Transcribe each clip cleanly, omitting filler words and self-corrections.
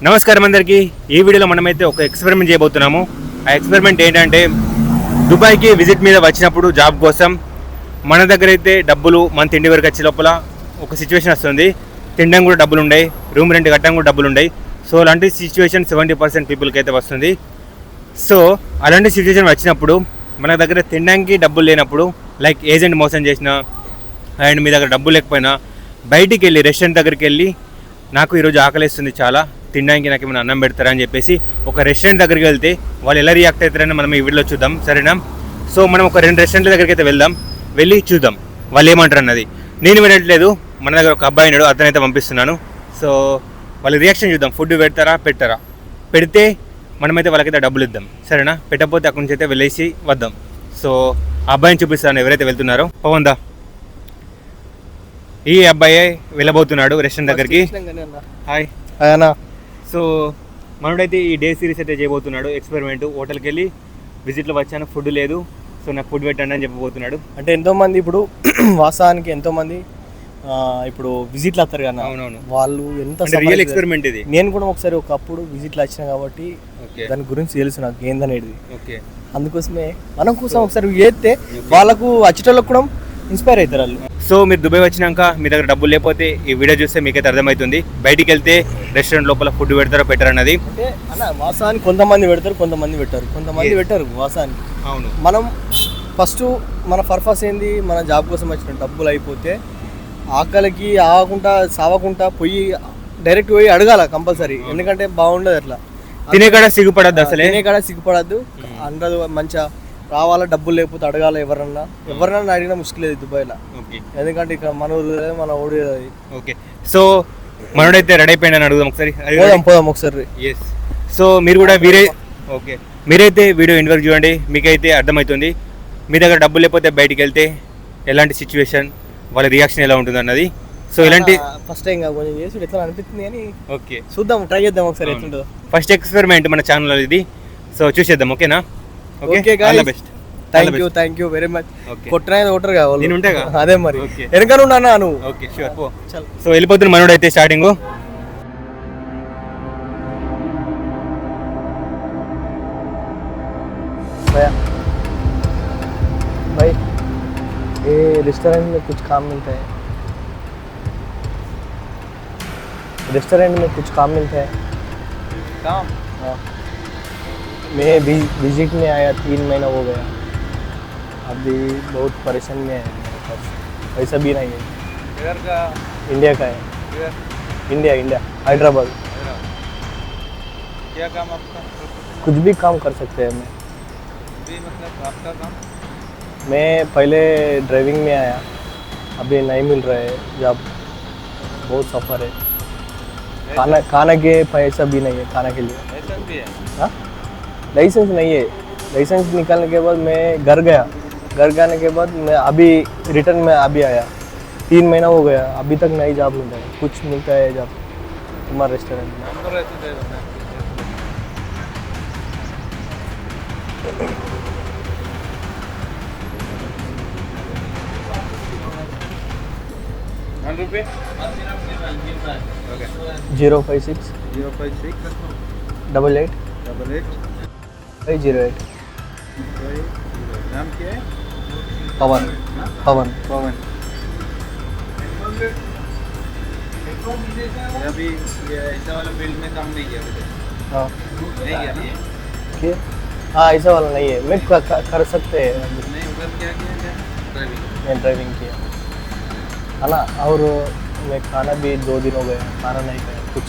నమస్కారం అందరికీ. ఈ వీడియోలో మనమైతే ఒక ఎక్స్పెరిమెంట్ చేయబోతున్నాము. ఆ ఎక్స్పెరిమెంట్ ఏంటంటే దుబాయ్కి విజిట్ మీద వచ్చినప్పుడు జాబ్ కోసం మన దగ్గర అయితే డబ్బులు మన తిండి వరకు వచ్చే లోపల ఒక సిచ్యువేషన్ వస్తుంది. తినడం కూడా డబ్బులు ఉన్నాయి, రూమ్ రెంట్ కట్టడం కూడా డబ్బులు ఉన్నాయి. సో అలాంటి సిచ్యువేషన్ 70% పీపుల్కి అయితే వస్తుంది. సో అలాంటి సిచ్యువేషన్ వచ్చినప్పుడు మన దగ్గర తినడానికి డబ్బులు లేనప్పుడు, లైక్ ఏజెంట్ మోసం చేసిన అండ్ మీ దగ్గర డబ్బులు లేకపోయినా బయటికి వెళ్ళి రెస్టారెంట్ దగ్గరికి వెళ్ళి నాకు ఈరోజు ఆకలిస్తుంది చాలా, తినడానికి నాకు ఏమైనా అన్నం పెడతారా అని చెప్పేసి ఒక రెస్టారెంట్ దగ్గరికి వెళ్తే వాళ్ళు ఎలా రియాక్ట్ అవుతారని మనం ఈ వీడియోలో చూద్దాం, సరేనా? సో మనం ఒక 2 రెస్టారెంట్ల దగ్గరికి అయితే వెళ్ళి చూద్దాం వాళ్ళు ఏమంటారు అన్నది. నేను వినట్లేదు, మన దగ్గర ఒక అబ్బాయి ఉన్నాడు, అతనైతే పంపిస్తున్నాను. సో వాళ్ళ రియాక్షన్ చూద్దాం. ఫుడ్ పెట్టరా, పెడితే మనమైతే వాళ్ళకైతే డబ్బులు ఇద్దాం, సరేనా? పెట్టకపోతే అక్కడి నుంచి అయితే వెళ్ళేసి వద్దాం. సో ఆ అబ్బాయిని చూపిస్తాను ఎవరైతే వెళ్తున్నారో. పవన్ దా, ఈ అబ్బాయి వెళ్ళబోతున్నాడు రెస్టారెంట్ దగ్గరికి. హాయ్ అన్నా. సో మనోడైతే ఈ డే సిరీస్ అయితే చేయబోతున్నాడు ఎక్స్పెరిమెంట్. హోటల్కి వెళ్ళి విజిట్లో వచ్చాను, ఫుడ్ లేదు, సో నాకు ఫుడ్ పెట్టండి అని చెప్పబోతున్నాడు. అంటే ఎంతోమంది ఇప్పుడు వాస్తవానికి ఎంతోమంది ఇప్పుడు విజిట్లు వస్తారు కదా. అవునవును, వాళ్ళు ఎంత రియల్ ఎక్స్పెరిమెంట్ ఇది. నేను కూడా ఒకసారి ఒకప్పుడు విజిట్లు వచ్చిన కాబట్టి దాని గురించి తెలుసు నాకు ఏందనేది. ఓకే, అందుకోసమే మనం కోసం ఒకసారి చేస్తే వాళ్ళకు వచ్చేటోళ్ళకు కూడా ఇన్స్పైర్ అవుతారు వాళ్ళు. సో మీరు దుబాయ్ వచ్చినాక మీ దగ్గర డబ్బులు లేకపోతే ఈ వీడియో చూస్తే మీకైతే అర్థమవుతుంది బయటికి వెళ్తే రెస్టారెంట్ లోపల ఫుడ్ పెడతారో పెట్టారు అన్నది. అంటే అన్న వాస్తవానికి కొంతమంది పెడతారు, కొంతమంది పెట్టారు వాస్తవానికి. అవును, మనం ఫస్ట్ మన పర్పస్ ఏంది, మన జాబ్ కోసం వచ్చిన డబ్బులు అయిపోతే ఆకలికి ఆగకుండా సావకుండా పోయి డైరెక్ట్ పోయి అడగాల కంపల్సరీ. ఎందుకంటే బాగుండదు అట్లా తినేకాడ సిగ్గుపడద్దు, అసలే తినేకాడ సిగ్గుపడద్దు. అందరూ మంచిగా రావాలా, డబ్బులు లేకపోతే అడగాల. ఎవరన్నా అడిగినా ముష్కిలేదు దుబాయ్లో. ఎందుకంటే ఇక్కడ మన ఊరు మన ఊడి. ఓకే, సో మనోడైతే రెడీ అయిపోయిందని అడుగుదాం ఒకసారి. పోదాం ఒకసారి. ఎస్, సో మీరు కూడా మీరైతే వీడియో ఎండ్ వరకు చూడండి, మీకైతే అర్థమవుతుంది మీ దగ్గర డబ్బులు లేకపోతే బయటికి వెళ్తే ఎలాంటి సిచ్యువేషన్, వాళ్ళ రియాక్షన్ ఎలా ఉంటుంది అన్నది. సో ఇలాంటి ఫస్ట్ టైం కొంచెం చేసి ఎట్లా అనిపిస్తుంది కానీ ఓకే చూద్దాం, ట్రై చేద్దాం ఒకసారి ఎట్లుంటుందో. ఫస్ట్ ఎక్స్పెరిమెంట్ మన ఛానల్లో ఇది, సో చూసేద్దాం. ఓకేనా? Okay, all the best. Thank you very much. కొట్టరైన ఓటర్ కావాలి, నేను ఉంటాగా అదే మరి వెనక ఉన్నా నువ్వు. ఓకే, షూర్, పో. సో వెళ్ళిపోతున్న మనోడు అయితే స్టార్టింగ్. भाई ये रेस्टोरेंट में कुछ काम मिलता है? रेस्टोरेंट में कुछ काम मिलता है? काम? हाँ, मैं विजिट में आया, 3 महीना हो गया, अभी बहुत परेशान में है. मेरे पास पैसा भी नहीं है. इधर का? इंडिया का है. इंडिया हैदराबाद. क्या काम आपका? कुछ भी काम कर सकते हैं. मैं मतलब आपका काम? मैं पहले ड्राइविंग में आया, अभी नहीं मिल रहा है जब, बहुत सफ़र है. खाना के पैसा भी नहीं है, खाना के लिए. लाइसेंस भी है? हाँ, लाइसेंस नहीं है. लाइसेंस निकालने के बाद मैं घर गया. घर जाने के बाद मैं अभी रिटर्न में अभी आया, 3 महीना हो गया, अभी तक नहीं जॉब मिलता है. कुछ मिलता है जॉब तुम्हारे रेस्टोरेंट में? ₹1. 056 88 508. नाम क्या है? पवन. अभी ऐसा वाला फील्ड में काम नहीं किया? हाँ, नहीं किया? हाँ ऐसा वाला नहीं है. मैं कर सकते हैं. नहीं, उधर क्या किया? मैं ड्राइविंग किया है ना. और मैं खाना भी 2 दिन हो गया, खाना नहीं खाया. कुछ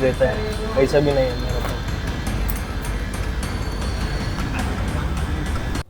देता है, पैसा भी नहीं है मेरे पास.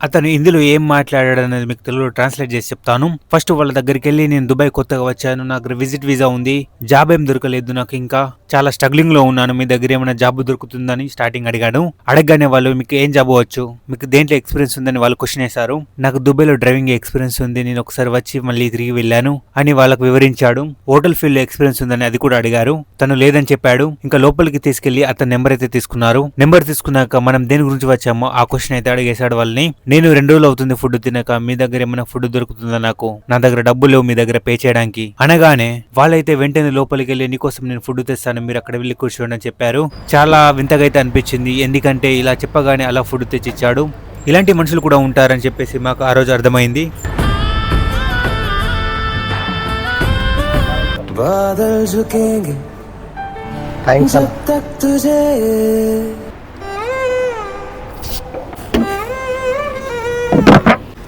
అతను ఇందులో ఏం మాట్లాడాడు అనేది మీకు తెలుగులో ట్రాన్స్లేట్ చేసి చెప్తాను. ఫస్ట్ వాళ్ళ దగ్గరికి వెళ్ళి, నేను దుబాయ్ కొత్తగా వచ్చాను, నాకు విజిట్ వీసా ఉంది, జాబ్ ఏం దొరకలేదు, నాకు ఇంకా చాలా స్ట్రగ్లింగ్ లో ఉన్నాను, మీ దగ్గర ఏమైనా జాబ్ దొరుకుతుందని స్టార్టింగ్ అడిగాడు. అడగగానే వాళ్ళు మీకు ఏం జాబ్ వచ్చు, మీకు దేంట్లో ఎక్స్పీరియన్స్ ఉందని వాళ్ళు క్వశ్చన్ వేశారు. నాకు దుబాయ్లో డ్రైవింగ్ ఎక్స్పీరియన్స్ ఉంది, నేను ఒకసారి వచ్చి మళ్ళీ తిరిగి వెళ్ళాను అని వాళ్ళకు వివరించాడు. హోటల్ ఫీల్డ్ లో ఎక్స్పీరియన్స్ ఉందని అది కూడా అడిగారు. తను లేదని చెప్పాడు. ఇంకా లోపలికి తీసుకెళ్లి అతని నెంబర్ అయితే తీసుకున్నారు. నెంబర్ తీసుకున్నాక మనం దేని గురించి వచ్చామో ఆ క్వశ్చన్ అయితే అడిగేశాడు వాళ్ళని. నేను 2 రోజులు అవుతుంది ఫుడ్ తినక, మీ దగ్గర ఏమైనా ఫుడ్ దొరుకుతుందా నాకు, నా దగ్గర డబ్బులు లేవు మీ దగ్గర పే చేయడానికి అనగానే వాళ్ళైతే వెంటనే లోపలికి వెళ్ళి నీకోసం నేను ఫుడ్ తెస్తాను, మీరు అక్కడ వెళ్ళి కూర్చోండి అని చెప్పారు. చాలా వింతగా అయితే అనిపించింది, ఎందుకంటే ఇలా చెప్పగానే అలా ఫుడ్ తెచ్చిచ్చాడు. ఇలాంటి మనుషులు కూడా ఉంటారని చెప్పేసి మాకు ఆ రోజు అర్థమైంది. థ్యాంక్స్ అన్న.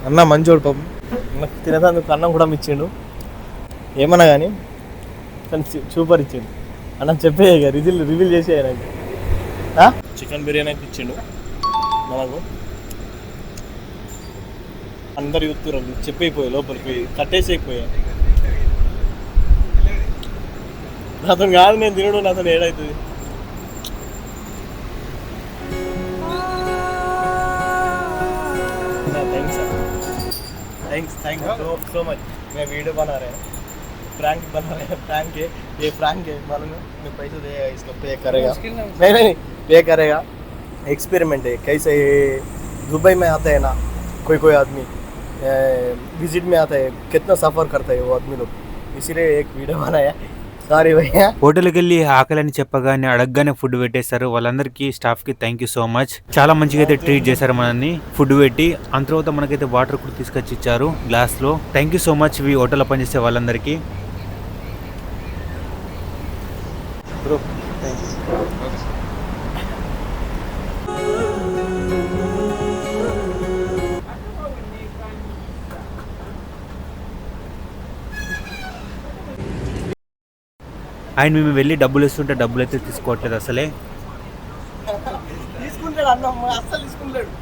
అన్న మంచోడు పాపం, నాకు తినేందుకు అన్నం కూడా ఇచ్చిండు. ఏమన్నా కానీ కానీ సూపర్ ఇచ్చిండు అన్న. చెప్పే రివీల్ చేసే చికెన్ బిర్యానీ అయితే ఇచ్చిండు మనకు. అందరు చూస్తున్నారు, చెప్పైపోయాయి లోపలికి పోయి కట్టేసేకపోయా. నాతో కాదు నేను తినడు, నాతో ఏడవుతుంది. Thanks so much. मैं वीडियो बना रहे हैं, प्रैंक बना रहे हैं. प्रैंक है मालूम है. मैं पैसे देगा, इसको पे करेगा. नहीं पे करेगा. एक्सपेरिमेंट है. कैसे दुबई में आता है ना कोई आदमी विजिट में आता है, कितना सफ़र करता है वो आदमी लोग, इसीलिए एक वीडियो बनाया. సారీ భయ్యా. హోటల్కి వెళ్ళి ఆకలిని చెప్పగానే అడగగానే ఫుడ్ పెట్టేశారు. వాళ్ళందరికీ స్టాఫ్ కి థ్యాంక్ యూ సో మచ్. చాలా మంచిగా అయితే ట్రీట్ చేశారు మనల్ని, ఫుడ్ పెట్టి. అంత తర్వాత మనకైతే వాటర్ కూడా తీసుకొచ్చి ఇచ్చారు గ్లాస్ లో. థ్యాంక్ యూ సో మచ్ ఈ హోటల్లో పనిచేసే వాళ్ళందరికీ. బ్రో అండ్ మేము వెళ్ళి డబ్బులు ఇస్తుంటే డబ్బులు అయితే తీసుకోవట్లేదు అసలే.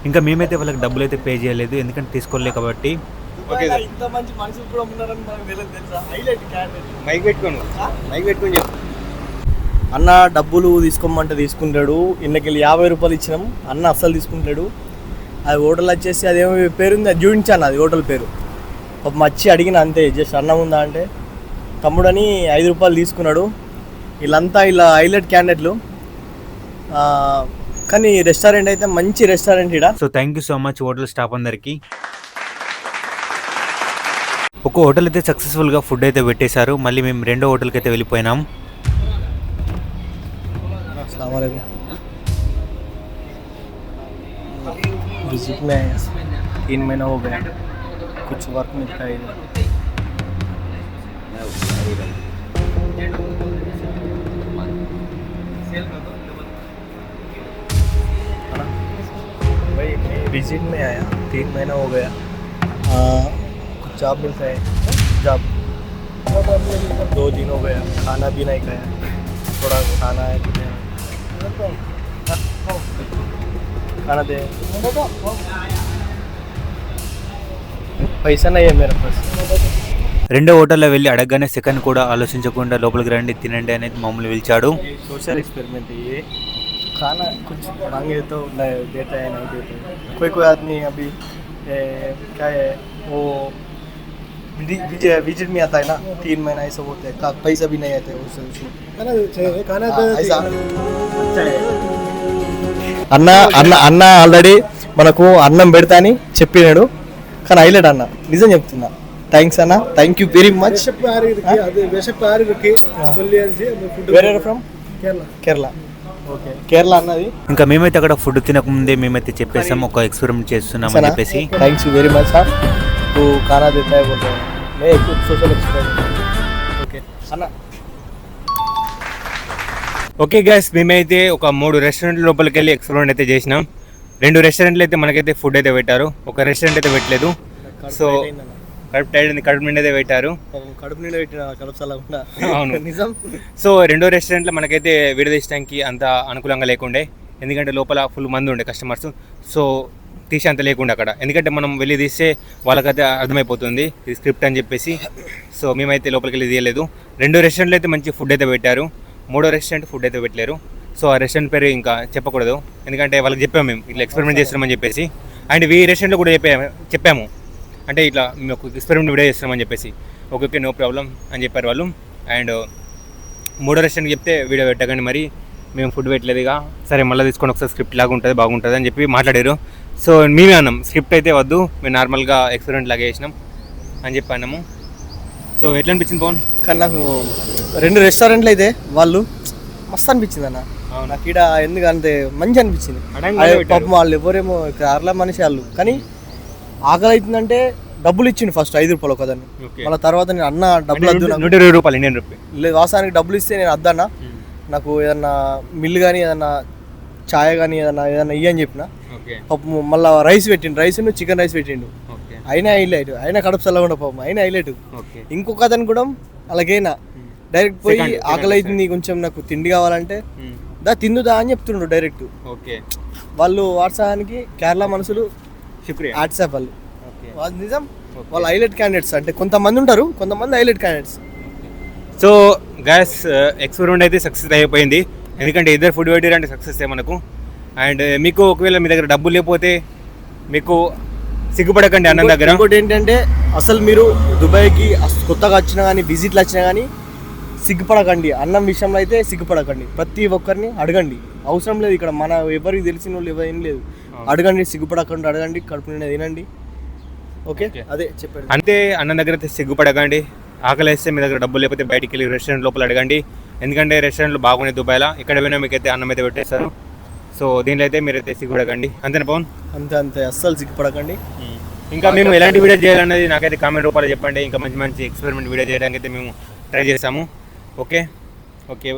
ఇంకా మేమైతే వాళ్ళకి డబ్బులు అయితే పే చేయలేదు, ఎందుకంటే తీసుకోలేదు కాబట్టి. అన్న డబ్బులు తీసుకోమంటే తీసుకుంటాడు. ఇన్నకెళ్ళి 50 రూపాయలు ఇచ్చినాం, అన్న అస్సలు తీసుకుంటాడు. అది హోటల్ వచ్చేసి అదేమో పేరుంది, అది చూపించాను, అది హోటల్ పేరు. మచ్చి అడిగిన అంతే, జస్ట్ అన్నం ఉందా అంటే తమ్ముడని 5 రూపాయలు తీసుకున్నాడు. వీళ్ళంతా ఇలా హైలైట్ క్యాండిడేట్లు. కానీ రెస్టారెంట్ అయితే మంచి రెస్టారెంట్ ఇక్కడ. So thank you so much hotel staff అందరికి. ఒక హోటల్ అయితే సక్సెస్ఫుల్ గా ఫుడ్ అయితే పెట్టేశారు. మళ్ళీ మేము రెండో హోటల్కి అయితే వెళ్ళిపోయినాం. अस्सलाम वालेकुम. विजिट में 3 महीना हो गया, कुछ वर्क मिलता है इधर. भाई विजिट में आया, 3 महीना हो गया. कुछ जॉब मिलता है, जॉब 2 दिन हो गया, खाना भी नहीं खाया. थोड़ा खाना है, खाना दे. पैसा नहीं है मेरे पास. రెండో హోటల్లో వెళ్ళి అడగగానే సెకండ్ కూడా ఆలోచించకుండా లోపలికి రండి తినండి అనేది మమ్మల్ని పిలిచాడు. सोशल एक्सपेरिमेंट है ये. खाना कुछ मांगे तो देता है, नहीं देता है. कोई आदमी अभी क्या है वो विजिट में आता है ना, 3 महीना ऐसा होता है, पैसा भी नहीं आता है उससे. అన్న ఆల్రెడీ మనకు అన్నం పెడతా అని చెప్పినాడు, కానీ హైలైట్ అన్న నిజం చెప్తున్నా. థ్యాంక్స్ అన్న, thank you very much. From Kerala. Okay, Kerala అన్నది. ఇంకా మేమైతే అక్కడ ఫుడ్ తినకముందే మేమైతే చెప్పేసాం ఒక ఎక్స్పెరిమెంట్ చేస్తున్నాం అని చెప్పేసి. Thanks you very much sir. तो खाना देता है बोलते हैं, मैं एक सोशल एक्सपेरिमेंट. ఓకే అన్న. ఓకే గైస్, మేమైతే ఒక 3 రెస్టారెంట్ లోపలికి వెళ్ళి ఎక్స్పెరిమెంట్ అయితే చేసినాం. 2 రెస్టారెంట్లు అయితే మనకైతే ఫుడ్ అయితే పెట్టారు, ఒక రెస్టారెంట్ అయితే పెట్టలేదు. సో కడుపు టైడ్ అయింది, కడుపు నిండా అయితే పెట్టారు. కడుపు నిండా పెట్టిన కడుపు సలహా. అవును నిజం. సో రెండో రెస్టారెంట్లో మనకైతే విడదీయడానికి అంత అనుకూలంగా లేకుండే, ఎందుకంటే లోపల ఫుల్ మంది ఉండే కస్టమర్స్. సో తీసే అంత లేకుండా అక్కడ, ఎందుకంటే మనం వెళ్ళి తీస్తే వాళ్ళకైతే అర్థమైపోతుంది ఇది స్క్రిప్ట్ అని చెప్పేసి. సో మేమైతే లోపలికి వెళ్ళి తీయలేదు. 2 రెస్టారెంట్లు అయితే మంచి ఫుడ్ అయితే పెట్టారు, 3వ రెస్టారెంట్ ఫుడ్ అయితే పెట్టలేరు. సో ఆ రెస్టారెంట్ పేరు ఇంకా చెప్పకూడదు, ఎందుకంటే వాళ్ళకి చెప్పాము మేము ఇట్లా ఎక్స్పెరిమెంట్ చేస్తున్నామని చెప్పేసి. అండ్ ఈ రెస్టారెంట్లో కూడా చెప్పాము అంటే ఇట్లా మేము ఒక ఎక్స్పెరిమెంట్ వీడియో చేస్తున్నామని చెప్పేసి. ఓకే నో ప్రాబ్లం అని చెప్పారు వాళ్ళు. అండ్ 3వ రెస్టారెంట్కి చెప్తే వీడియో పెట్టగానే మరి మేము ఫుడ్ పెట్టలేదు, ఇక సరే మళ్ళీ తీసుకొని ఒకసారి స్క్రిప్ట్ లాగా ఉంటుంది బాగుంటుంది అని చెప్పి మాట్లాడారు. సో మేమే అన్నాం స్క్రిప్ట్ అయితే వద్దు, మేము నార్మల్గా ఎక్స్పెరిమెంట్ లాగా చేసినాం అని చెప్పి అన్నాము. సో ఎట్లా అనిపించింది పవన్? కానీ నాకు 2 రెస్టారెంట్లు అయితే వాళ్ళు మస్తు అనిపించింది అన్న. నాకు ఇక్కడ ఎందుకు అంతే మంచి అనిపించింది. పాపం వాళ్ళు ఎవరేమో కేరళ మనిషి వాళ్ళు, కానీ ఆకలి అవుతుందంటే డబ్బులు ఇచ్చిండు ఫస్ట్ 5 రూపాయలు ఒకదాన్ని. మళ్ళీ తర్వాత నేను అన్న డబ్బులు వద్దు, 120 రూపాయలు ఇండియన్ రూపీ లేదు వాసానికి డబ్బులు ఇస్తే నేను వద్దన్నా, నాకు ఏదన్నా మిల్లు కానీ ఏదన్నా ఛాయ్ కానీ ఏదన్నా ఇయ్యి అని చెప్పిన. పాపం మళ్ళీ రైస్ పెట్టిండు, రైస్ చికెన్ రైస్ పెట్టిండు. అయినా హైలైట్, అయినా కడుపు చల్లకుండా పాపం అయినా హైలైట్. ఇంకొక అతను కూడా అలాగైనా డైరెక్ట్ పోయి ఆకలి అవుతుంది కొంచెం నాకు తిండి కావాలంటే తిందుదా అని చెప్తుండ్రు డైరెక్ట్. వాళ్ళు వాట్సాప్కి కేరళ మనుషులు వాట్సాప్ వాళ్ళు నిజం, వాళ్ళు హైలైట్ క్యాండిడేట్స్. అంటే కొంతమంది ఉంటారు, కొంతమంది highlight candidates. So gas experiment అయితే సక్సెస్ అయిపోయింది, ఎందుకంటే ఇద్దరు ఫుడ్ పెట్టారు అంటే సక్సెస్ మనకు. అండ్ మీకు ఒకవేళ మీ దగ్గర డబ్బులు లేకపోతే మీకు సిగ్గుపడకండి అన్నం దగ్గర. ఇంకోటి ఏంటంటే అసలు మీరు దుబాయ్కి కొత్తగా వచ్చినా కానీ విజిట్లు వచ్చినా కానీ సిగ్గుపడకండి, అన్నం విషయంలో అయితే సిగ్గుపడకండి. ప్రతి ఒక్కరిని అడగండి, అవసరం లేదు ఇక్కడ మన ఎవరికి తెలిసిన వాళ్ళు ఏం లేదు, అడగండి, సిగ్గుపడకండి, అడగండి, కడుపు నిండా తినండి. ఓకే అదే చెప్పండి. అంతే, అన్నం దగ్గర అయితే సిగ్గుపడకండి. ఆకలి వేస్తే మీ దగ్గర డబ్బులు లేకపోతే బయటికి వెళ్ళి రెస్టారెంట్ లోపల అడగండి, ఎందుకంటే రెస్టారెంట్లు బాగున్నాయి దుబాయ్లో, ఎక్కడ పోయినా మీకు అయితే అన్నం అయితే పెట్టేస్తారు. సో దీనిలో అయితే మీరైతే సిగ్గుపడకండి. అంతేనా పవన్? అంతే అంతే, అస్సలు సిగ్గుపడకండి. ఇంకా మేము ఎలాంటి వీడియో చేయాలన్నది నాకైతే కామెంట్ రూపాయలు చెప్పండి. ఇంకా మంచి మంచి ఎక్స్పెరిమెంట్ వీడియో చేయడానికి అయితే మేము ట్రై చేస్తాము. ఓకే ఓకే,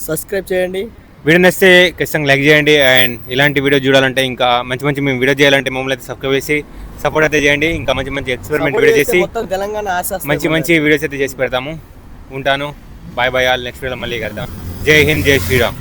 సబ్స్క్రైబ్ చేయండి, వీడియో నచ్చితే ఖచ్చితంగా లైక్ చేయండి. అండ్ ఇలాంటి వీడియో చూడాలంటే ఇంకా మంచి మంచి మేము వీడియో చేయాలంటే మమ్మల్ని అయితే సబ్స్క్రైబ్ చేసి సపోర్ట్ అయితే చేయండి. ఇంకా మంచి మంచి ఎక్స్పెరిమెంట్ వీడియో చేసి తెలంగాణ మంచి మంచి వీడియోస్ అయితే చేసి పెడతాము. ఉంటాను, bye bye all. Next video మళ్ళీ కలుద్దాం. జై హింద్, జై శ్రీరామ్.